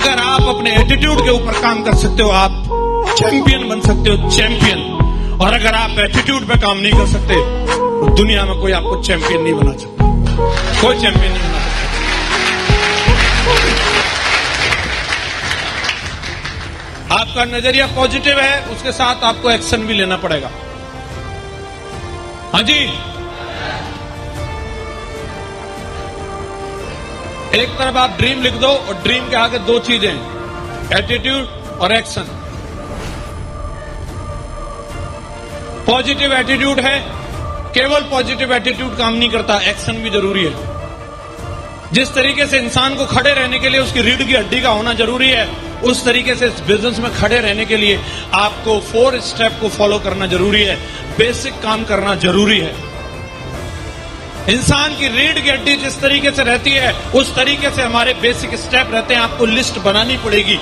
अगर आप अपने एटीट्यूड के ऊपर काम कर सकते हो, आप चैंपियन बन सकते हो, चैंपियन। और अगर आप एटीट्यूड पे काम नहीं कर सकते तो दुनिया में कोई आपको चैंपियन नहीं बना सकता, कोई चैंपियन नहीं बना सकता। आपका नजरिया पॉजिटिव है, उसके साथ आपको एक्शन भी लेना पड़ेगा। हाँ जी, एक तरफ आप ड्रीम लिख दो और ड्रीम के आगे दो चीजें, एटीट्यूड और एक्शन। पॉजिटिव एटीट्यूड है, केवल पॉजिटिव एटीट्यूड काम नहीं करता, एक्शन भी जरूरी है। जिस तरीके से इंसान को खड़े रहने के लिए उसकी रीढ़ की हड्डी का होना जरूरी है, उस तरीके से इस बिजनेस में खड़े रहने के लिए आपको 4 स्टेप को फॉलो करना जरूरी है, बेसिक काम करना जरूरी है। इंसान की रीढ़ की हड्डी जिस तरीके से रहती है उस तरीके से हमारे बेसिक स्टेप रहते हैं। आपको लिस्ट बनानी पड़ेगी,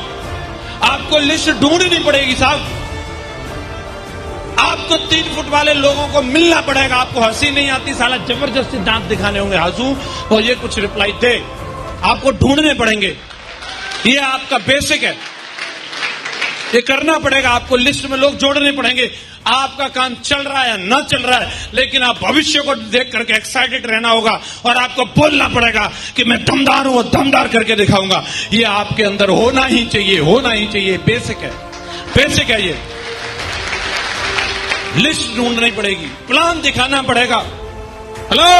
आपको लिस्ट ढूंढनी पड़ेगी साहब। आपको 3 फुट वाले लोगों को मिलना पड़ेगा। आपको हंसी नहीं आती, साला जबरदस्ती दांत दिखाने होंगे, हंसू और ये कुछ रिप्लाई दे, आपको ढूंढने पड़ेंगे। ये आपका बेसिक है, ये करना पड़ेगा। आपको लिस्ट में लोग जोड़ने पड़ेंगे। आपका काम चल रहा है या न चल रहा है, लेकिन आप भविष्य को देख करके एक्साइटेड रहना होगा और आपको बोलना पड़ेगा कि मैं दमदार हूं, दमदार करके दिखाऊंगा। ये आपके अंदर होना ही चाहिए, होना ही चाहिए। बेसिक है, बेसिक है ये। लिस्ट ढूंढनी पड़ेगी, प्लान दिखाना पड़ेगा। हेलो,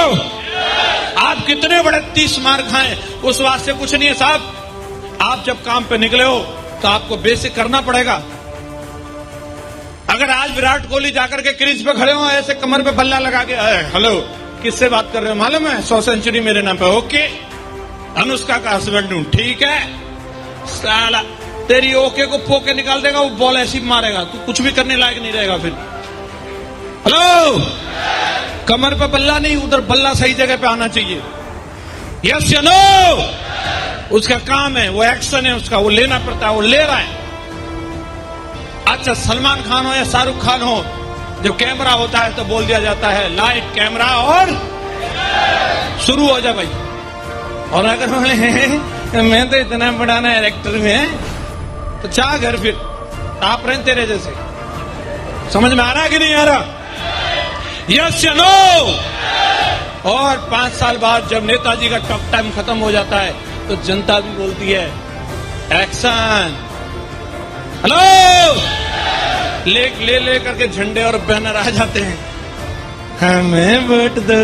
आप कितने बड़े 30 मार खाएं उस वास्ते कुछ नहीं है साहब। आप जब काम पे निकले हो तो आपको बेसिक करना पड़ेगा। अगर आज विराट कोहली जाकर के क्रीज पे खड़े हो, ऐसे कमर पे बल्ला लगा के, हेलो किससे बात कर रहे हो मालूम है, 100 सेंचुरी मेरे नाम पे, ओके अनुष्का का हस्बैंड हूं, ठीक है। साला तेरी ओके को पोके निकाल देगा, वो बॉल ऐसी मारेगा, तू कुछ भी करने लायक नहीं रहेगा फिर। हेलो, कमर पे बल्ला नहीं, उधर बल्ला सही जगह पे आना चाहिए। यस या नो, उसका काम है, वो एक्शन है उसका, वो लेना पड़ता है, वो ले रहा है। अच्छा, सलमान खान हो या शाहरुख खान हो, जब कैमरा होता है तो बोल दिया जाता है लाइट कैमरा और शुरू हो जा भाई। और अगर बोले मैं तो इतना बड़ा ना डायरेक्टर में, तो चाह घर फिर आप रहे तेरे जैसे। समझ में आ रहा है कि नहीं आ रहा? यस या नो? और 5 साल बाद जब नेताजी का टॉक टाइम खत्म हो जाता है तो जनता भी बोलती है एक्शन। हेलो, ले करके झंडे और बैनर आ जाते हैं, हमें वोट दो।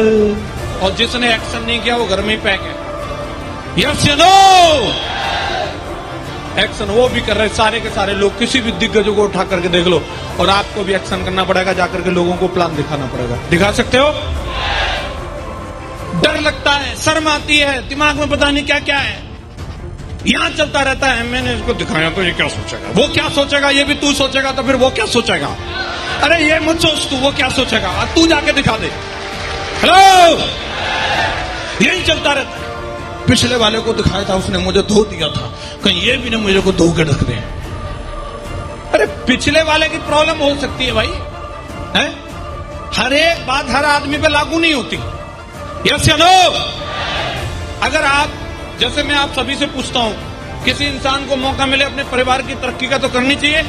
और जिसने एक्शन नहीं किया वो घर में ही पैक है। यस या नो? एक्शन वो भी कर रहे सारे के सारे लोग। किसी भी दिग्गजों को उठा करके देख लो, और आपको भी एक्शन करना पड़ेगा, जाकर के लोगों को प्लान दिखाना पड़ेगा। दिखा सकते हो? डर लगता है, शर्म आती है, दिमाग में पता नहीं क्या क्या है, यहां चलता रहता है। मैंने इसको दिखाया तो ये क्या सोचेगा, वो क्या सोचेगा, ये भी तू सोचेगा तो फिर वो क्या सोचेगा। अरे ये मत सोच तू, वो क्या सोचेगा, तू जाके दिखा दे। हेलो, यही चलता रहता है। पिछले वाले को दिखाया था, उसने मुझे धो दिया था, कहीं ये भी ना मुझे को धो के रख दे। अरे पिछले वाले की प्रॉब्लम हो सकती है भाई, है? हर एक बात हर आदमी पे लागू नहीं होती। यस या नो? अगर आप, जैसे मैं आप सभी से पूछता हूं, किसी इंसान को मौका मिले अपने परिवार की तरक्की का तो करनी चाहिए,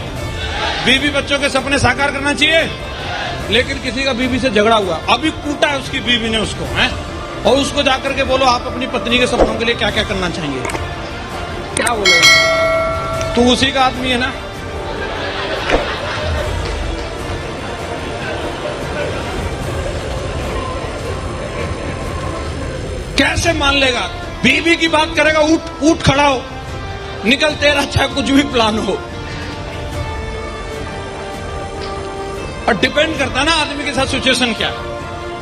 बीवी बच्चों के सपने साकार करना चाहिए। लेकिन किसी का बीवी से झगड़ा हुआ, अभी कूटा है उसकी बीवी ने उसको, है? और उसको जाकर के बोलो आप अपनी पत्नी के सपनों के लिए क्या क्या करना चाहेंगे, क्या बोलो? तू उसी का आदमी है ना? कैसे मान लेगा? बीवी की बात करेगा, उठ खड़ा हो, निकल, तेरा चाहे कुछ भी प्लान हो। और डिपेंड करता है ना आदमी के साथ सिचुएशन क्या है।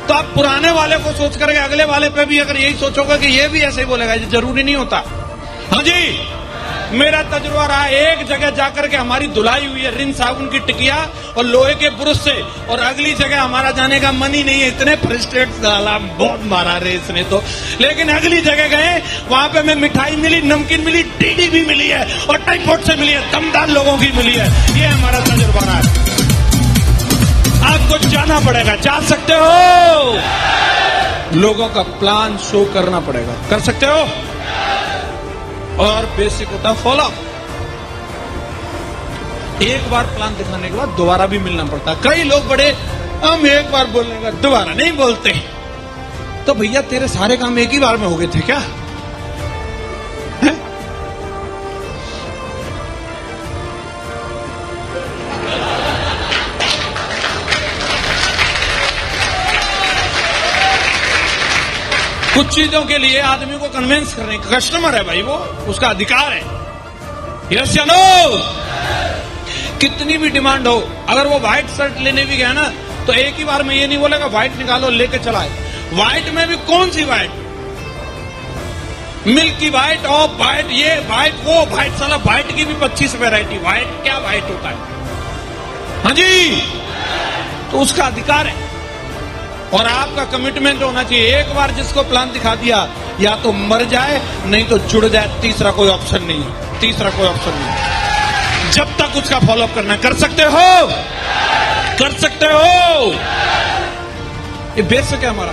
तो आप पुराने वाले को सोच करके अगले वाले पे भी अगर यही सोचोगे कि ये भी ऐसे ही बोलेगा, ये जरूरी नहीं होता। हाँ जी, मेरा तजुर्बा रहा, एक जगह जाकर के हमारी धुलाई हुई है रिन साबुन की टिकिया और लोहे के ब्रश से, और अगली जगह हमारा जाने का मन ही नहीं है। इतने फ्रस्ट्रेट साला, बहुत मारा रे इसने तो। लेकिन अगली जगह गए, वहां पे हमें मिठाई मिली, नमकीन मिली, डीडी भी मिली है और टाइफॉइड से मिली है, दमदार लोगों की मिली है। ये हमारा तजुर्बा रहा है। आपको जाना पड़ेगा, जा सकते हो? लोगों का प्लान शो करना पड़ेगा, कर सकते हो? और बेसिक होता है फॉलो। एक बार प्लान दिखाने के बाद दोबारा भी मिलना पड़ता है। कई लोग बड़े हम एक बार बोलने का दोबारा नहीं बोलते। तो भैया तेरे सारे काम एक ही बार में हो गए थे क्या? है? कुछ चीजों के लिए आदमी को कन्विंस करने का कस्टमर है भाई, वो उसका अधिकार है। यस या नो? कितनी भी डिमांड हो, अगर वो व्हाइट शर्ट लेने भी गया ना तो एक ही बार में ये नहीं बोलेगा व्हाइट निकालो लेके चलाए। व्हाइट में भी कौन सी white? Milky white, off white, ये व्हाइट, वो व्हाइट, साला व्हाइट की भी 25 वैरायटी। व्हाइट क्या व्हाइट होता है? हाँ जी, तो उसका अधिकार है। और आपका कमिटमेंट होना चाहिए। एक बार जिसको प्लान दिखा दिया या तो मर जाए नहीं तो जुड़ जाए, तीसरा कोई ऑप्शन नहीं है। तीसरा कोई ऑप्शन नहीं। जब तक उसका फॉलोअप करना कर सकते हो, कर सकते हो। ये बेसिक है हमारा।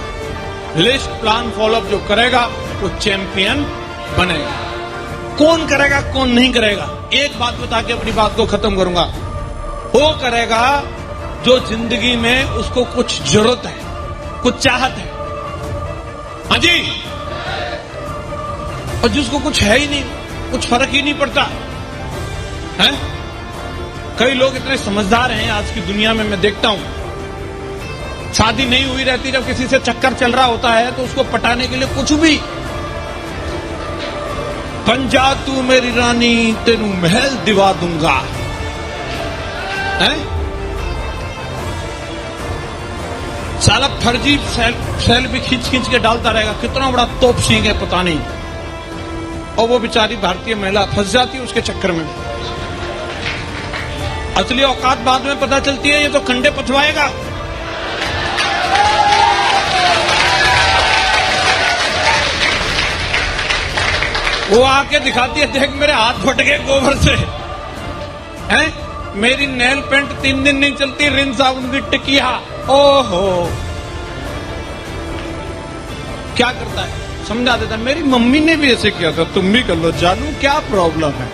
लिस्ट प्लान फॉलोअप जो करेगा वो चैंपियन बनेगा। कौन करेगा कौन नहीं करेगा, एक बात बता के अपनी बात को खत्म करूंगा। वो करेगा जो जिंदगी में उसको कुछ जरूरत है, कुछ चाहत है। हाँ जी। और जिसको कुछ है ही नहीं, कुछ फर्क ही नहीं पड़ता है। कई लोग इतने समझदार हैं आज की दुनिया में, मैं देखता हूं। शादी नहीं हुई रहती, जब किसी से चक्कर चल रहा होता है तो उसको पटाने के लिए कुछ भी, बन जा तू मेरी रानी तेनू महल दिवा दूंगा, है? साला फर्जी सेल्फी खींच खींच के डालता रहेगा। कितना बड़ा तोप सिंह है पता नहीं। और वो बेचारी भारतीय महिला फंस जाती है उसके चक्कर में। असली औकात बाद में पता चलती है, ये तो कंडे पथवाएगा। वो आके दिखाती है, देख मेरे हाथ फट गए गोबर से, हैं? मेरी नेल पेंट 3 दिन नहीं चलती, रिन साबुन की टिकिया। ओहो, क्या करता है? समझा देता है, मेरी मम्मी ने भी ऐसे किया था, तुम भी कर लो जानू, क्या प्रॉब्लम है?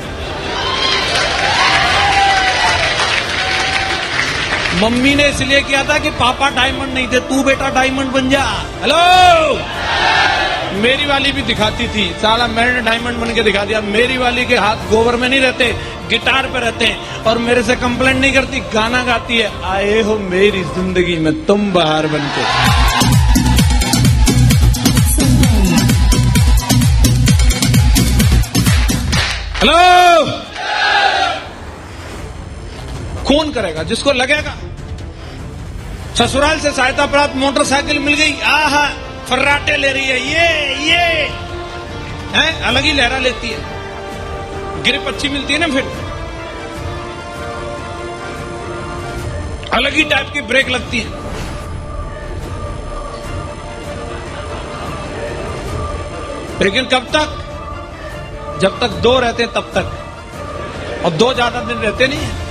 मम्मी ने इसलिए किया था कि पापा डायमंड नहीं थे, तू बेटा डायमंड बन जा। हेलो, मेरी वाली भी दिखाती थी, साला मैंने डायमंड बन के दिखा दिया। मेरी वाली के हाथ गोबर में नहीं रहते, गिटार पे रहते हैं, और मेरे से कंप्लेंट नहीं करती, गाना गाती है, आए हो मेरी जिंदगी में तुम बाहर बनके। हेलो, कौन करेगा? जिसको लगेगा। ससुराल से सहायता प्राप्त मोटरसाइकिल मिल गई, आहा फर्राटे ले रही है, ये है, अलग ही लहरा लेती है। ग्रिप अच्छी मिलती है ना, फिर अलग ही टाइप की ब्रेक लगती है। लेकिन कब तक? जब तक 2 रहते हैं तब तक, और 2 ज्यादा दिन रहते नहीं है।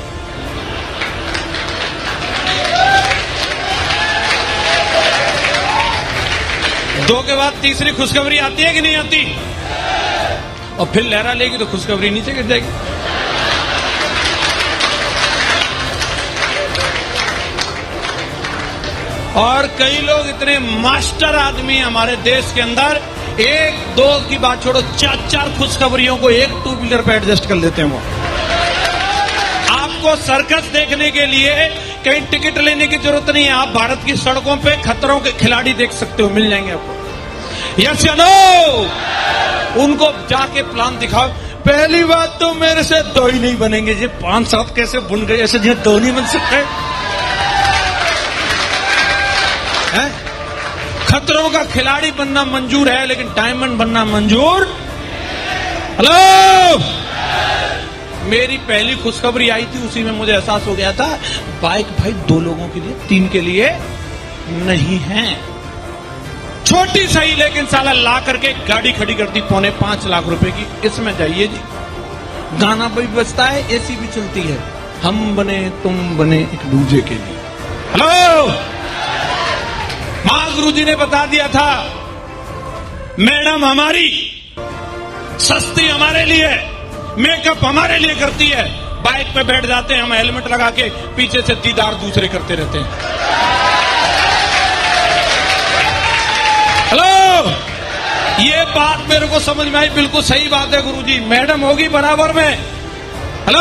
दो के बाद तीसरी खुशखबरी आती है कि नहीं आती? और फिर लहरा लेगी तो खुशखबरी नीचे गिर जाएगी। और कई लोग इतने मास्टर आदमी हमारे देश के अंदर, 1-2 की बात छोड़ो, 4-4 खुशखबरियों को एक 2 व्हीलर पे एडजस्ट कर लेते हैं। वो आपको सर्कस देखने के लिए कहीं टिकट लेने की जरूरत नहीं है। आप भारत की सड़कों पे खतरों के खिलाड़ी देख सकते हो, मिल जाएंगे आपको। यस या नो? उनको जाके प्लान दिखाओ। पहली बात तो मेरे से 2 ही नहीं बनेंगे, ये 5-7 कैसे बुन गए, ऐसे जो 2 नहीं बन सकते हैं? खतरों का खिलाड़ी बनना मंजूर है, लेकिन डायमंड बनना मंजूर। हेलो, मेरी पहली खुशखबरी आई थी, उसी में मुझे एहसास हो गया था, बाइक भाई 2 लोगों के लिए, 3 के लिए नहीं है। छोटी सही, लेकिन साला ला करके गाड़ी खड़ी करती 4.25 लाख रुपए की। इसमें जाइए जी, गाना भी बजता है, एसी भी चलती है, हम बने तुम बने एक दूजे के लिए। हेलो, महागुरु जी ने बता दिया था, मैडम हमारी सस्ती हमारे लिए, मेकअप हमारे लिए करती है। बाइक पे बैठ जाते हैं हम हेलमेट लगा के, पीछे से दीदार दूसरे करते रहते हैं। हेलो, ये बात मेरे को समझ में आई, बिल्कुल सही बात है गुरुजी। मैडम होगी बराबर में। हेलो,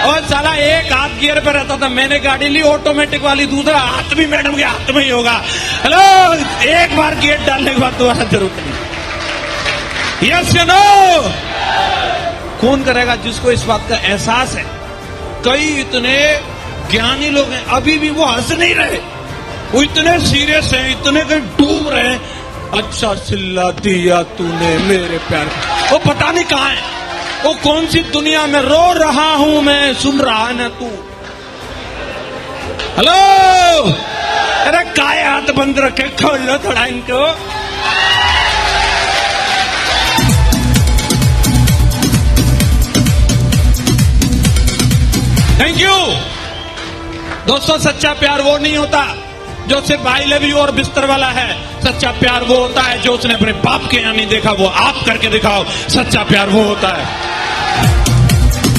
और साला एक हाथ गियर पे रहता था, मैंने गाड़ी ली ऑटोमेटिक वाली, दूसरा हाथ भी मैडम के हाथ में ही होगा। हेलो, एक बार गियर डालने के बाद दोबारा जरूरत नहीं। यस या नो? कौन करेगा जिसको इस बात का एहसास है। कई इतने ज्ञानी लोग हैं, अभी भी वो हंस नहीं रहे, वो इतने सीरियस हैं, इतने कहीं डूब रहे हैं। अच्छा चिल्ला दिया तूने मेरे प्यार, वो पता नहीं कहां है, वो कौन सी दुनिया में रो रहा हूं मैं, सुन रहा है ना तू। हेलो, अरे काय हाथ बंद रखे, खोल लो थोड़ा इनको। थैंक यू दोस्तों। सच्चा प्यार वो नहीं होता जो सिर्फ आई लव यू और बिस्तर वाला है। सच्चा प्यार वो होता है जो उसने अपने बाप के यहां नहीं देखा, वो आप करके दिखाओ। सच्चा प्यार वो होता है।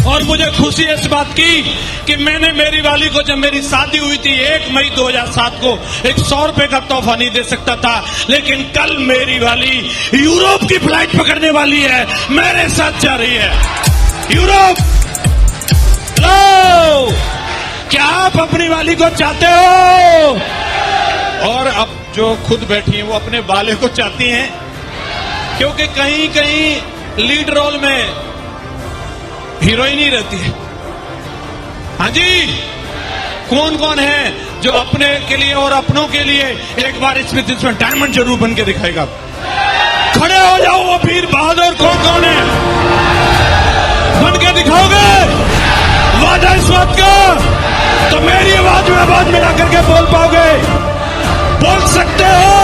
और मुझे खुशी है इस बात की कि मैंने मेरी वाली को, जब मेरी शादी हुई थी 1 मई 2007 को, एक 100 रुपए का तोहफा नहीं दे सकता था, लेकिन कल मेरी वाली यूरोप की फ्लाइट पकड़ने वाली है, मेरे साथ जा रही है यूरोप। हेलो, क्या आप अपनी वाली को चाहते हो? और अब जो खुद बैठी हैं वो अपने वाले को चाहती हैं, क्योंकि कहीं कहीं लीड रोल में हीरोइन ही रहती है। हाँ जी, कौन कौन है जो अपने के लिए और अपनों के लिए एक बार इसमें डायमंड जरूर बन के दिखाएगा? खड़े हो जाओ, वो वीर बहादुर कौन कौन है, बन के दिखाओगे वादा इस बात का? तो मेरी आवाज में आवाज मिला करके बोल पाओगे? बोल सकते हो?